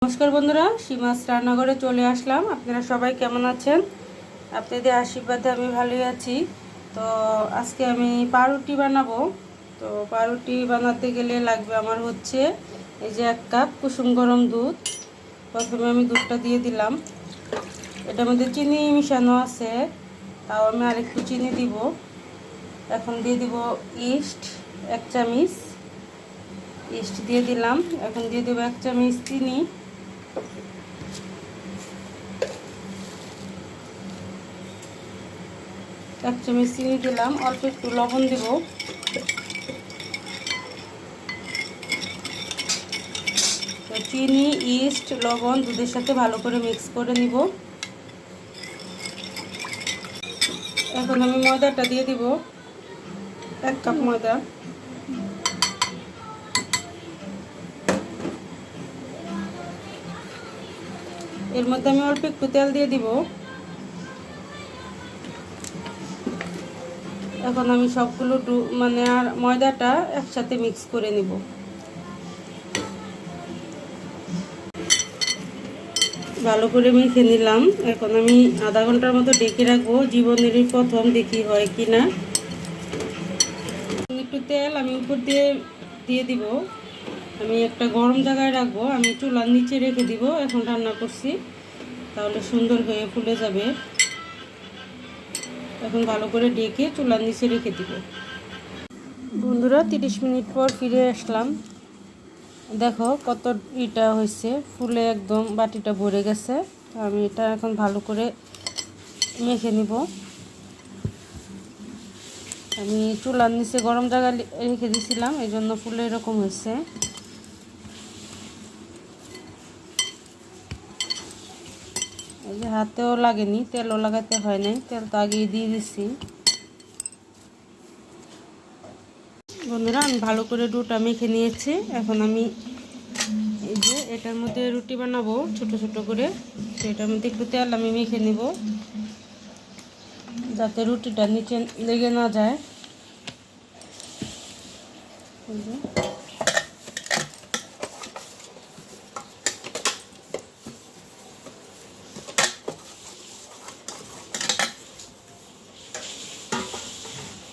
নমস্কার বন্ধুরা, সীমাস রান্নাঘরে চলে আসলাম। আপনারা সবাই কেমন আছেন? আপনাদের আশীর্বাদে আমি ভালোই আছি। তো আজকে আমি পাউরুটি বানাবো। তো পাউরুটি বানাতে গেলে লাগবে আমার হচ্ছে এই যে 1 কাপ কুসুম গরম দুধ। প্রথমে আমি দুধটা দিয়ে দিলাম। এটার মধ্যে চিনি মিশানো আছে, তাও আমি আরেকটু চিনি দিব। এখন দিয়ে দিব ইস্ট 1 চামচ। ইস্ট দিয়ে দিলাম। এখন দিয়ে দেবো 1 চামচ চিনি। এক চামচ চিনি দিলাম। অল্প একটু লবণ দেব। তো চিনি, ইস্ট, লবণ দুধের সাথে ভালো করে মিক্স করে নিব। এখন আমি ময়দাটা দিয়ে দিব, 1 কাপ ময়দা। এর মধ্যে আমি অল্প একটু তেল দিয়ে দিব। এখন আমি সবগুলো আর ময়দাটা একসাথে মিক্স করে নিব। ভালো করে মেখে নিলাম। এখন আমি আধা ঘন্টার মতো ডেকে রাখবো। জীবনেরই প্রথম দেখি হয় কি না। একটু তেল আমি উপর দিয়ে দিব। আমি একটা গরম জায়গায় রাখবো। আমি চুলার নিচে রেখে দিব। এখন রান্না করছি, তাহলে সুন্দর হয়ে ফুলে যাবে। এখন ভালো করে ডেকে চুলার নিচে রেখে দিব। বন্ধুরা, 30 মিনিট পর ফিরে আসলাম। দেখো কত ইটা হয়েছে, ফুলে একদম বাটিটা ভরে গেছে। আমি এটা এখন ভালো করে মেখে নিব। আমি চুলার নিচে গরম জায়গা রেখে দিয়েছিলাম, এই জন্য ফুলে এরকম হয়েছে। এই যে হাতেও লাগেনি, তেলও লাগাতে হয় নাই, তেল তো আগেই দিয়ে দিচ্ছি। বন্ধুরা, আমি ভালো করে ডোটা মেখে নিয়েছি। এখন আমি এই যে এটার মধ্যে রুটি বানাবো ছোট ছোট করে। এটার মধ্যে একটু তেল আমি মেখে নিব, যাতে রুটিটা নিচে লেগে না যায়।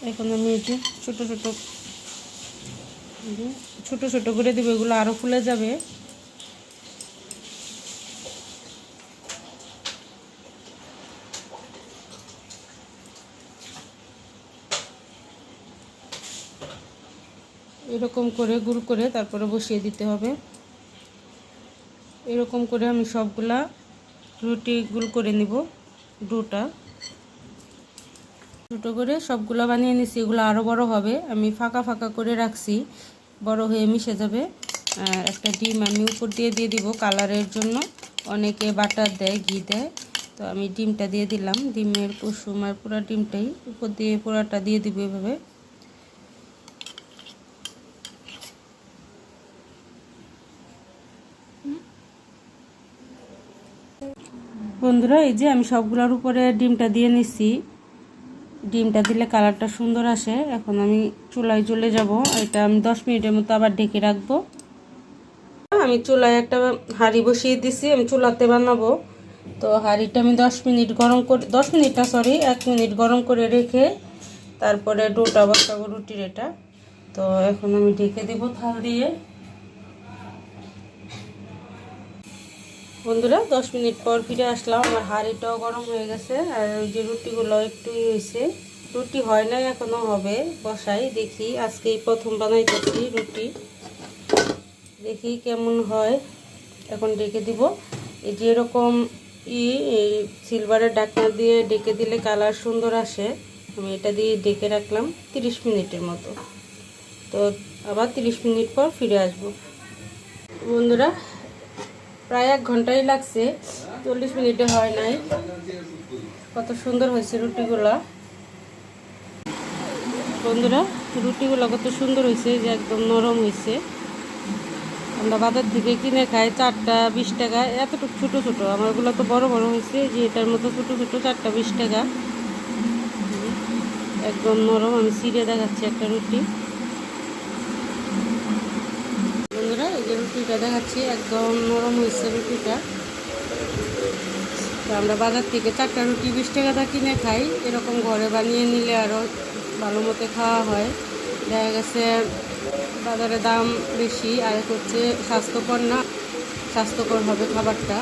এখন আমি এই যে ছোট ছোট করে দেবো, এগুলো আরও ফুলে যাবে। এরকম করে গোল করে তারপরে বসিয়ে দিতে হবে। এরকম করে আমি সবগুলা রুটি গোল করে নিব। ডোটা ছোটো করে সবগুলো বানিয়ে নিছি। এগুলো আরও বড় হবে। আমি ফাঁকা ফাঁকা করে রাখছি, বড় হয়ে মিশে যাবে। একটা ডিম আমি উপর দিয়ে দিব কালারের জন্য। অনেকে বাটার দেয়, ঘি দেয়, তো আমি ডিমটা দিয়ে দিলাম। ডিমের কুসুম আর পুরো ডিমটাই উপর দিয়ে পুরাটা দিয়ে দিব এভাবে। বন্ধুরা, এই যে আমি সবগুলোর উপরে ডিমটা দিয়ে নিচ্ছি। ডিমটা দিলে কালারটা সুন্দর আসে। এখন আমি চুলায় চলে যাব। এটা আমি 10 মিনিটের মতো আবার ঢেকে রাখবো। আমি চুলায় একটা হাঁড়ি বসিয়ে দিছি, আমি চুলাতে বানাবো। তো হাঁড়িটা আমি 10 মিনিট গরম করে 1 মিনিট গরম করে রেখে তারপরে ডোটা বসাবো, রুটির এটা। তো এখন আমি ঢেকে দেব থাল দিয়ে। বন্ধুরা, 10 মিনিট পর ফিরে আসলাম। আমার হাঁড়িটাও গরম হয়ে গেছে, আর ওই যে রুটিগুলো একটুই হয়েছে। রুটি হয় নাই, এখনো হবে। বসাই দেখি, আজকেই প্রথম বানাইতেছি রুটি, দেখি কেমন হয়। এখন ডেকে দিব। এই যে এরকম সিলভারের ঢাকনা দিয়ে ডেকে দিলে কালার সুন্দর আসে। আমি এটা দিয়ে ডেকে রাখলাম 30 মিনিটের মতো। তো আবার 30 মিনিট পর ফিরে আসব। বন্ধুরা, প্রায় 1 ঘন্টাই লাগছে, 40 মিনিটে হয় নাই। কত সুন্দর হয়েছে রুটিগুলা। বন্ধুরা, রুটিগুলো কত সুন্দর হয়েছে, যে একদম নরম হয়েছে। আমরা বাজার থেকে কিনে খাই 4টা 20 টাকা, এতটুকু ছোটো ছোটো। আমারগুলো তো বড় বড় হয়েছে, যে এটার মতো ছোটো ছোটো 4টা 20 টাকা। একদম নরম। আমি ছিঁড়ে দেখাচ্ছি একটা রুটি। বন্ধুরা, এই যে রুটি রুটিটা দেখাচ্ছি, একদম নরম হয়েছে রুটিটা। তো আমরা বাজার থেকে 4টা রুটি 20 টাকা কিনে খাই, এরকম ঘরে বানিয়ে নিলে আরও ভালো মতো খাওয়া হয়। দেখা গেছে বাজারে দাম বেশি, আর হচ্ছে স্বাস্থ্যকর না, স্বাস্থ্যকর হবে খাবারটা।